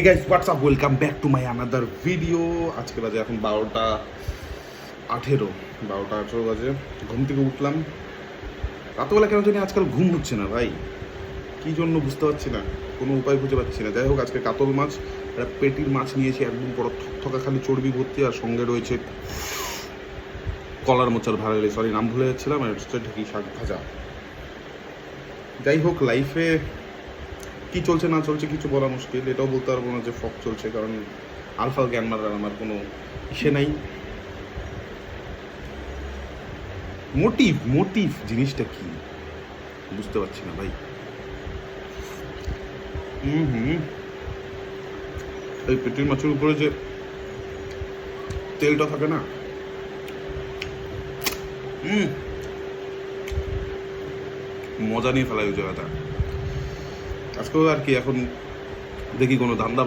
Hey guys, what's up? Welcome back to my another video. আজকে বাজে এখন 12:18 বাজে। ঘুম থেকে উঠলাম রাতবেলা, কেন জানি আজকাল ঘুম হচ্ছে না ভাই, কি জন্য বুঝতে পারছি না, কোনো উপায় খুঁজে পাচ্ছি না। যাই হোক, আজকে কাতল মাছ, একটা পেটির মাছ নিয়েছি, একদম বড় থকথকা খালি চর্বি ভর্তি, আর সঙ্গে রয়েছে কলার মোচার নাম ভুলে যাচ্ছিলাম, আর হচ্ছে ঢেঁকি শাক ভাজা। যাই হোক, লাইফে কি চলছে না চলছে কিছু বলা মুশকিল, এটাও বলতে পারবো না যে ফক চলছে, কারণ আলফা জ্ঞান মারার আমার কোনো ইসে নাই। মোটিভ জিনিসটা কি বুঝতে পারছি না ভাই। এই পেটির মাছের উপরে যে তেলটা থাকে না, মজা নিয়ে ফেলা ওই জায়গাটা। আজকেও আর কি, এখন দেখি কোনো ধান্দা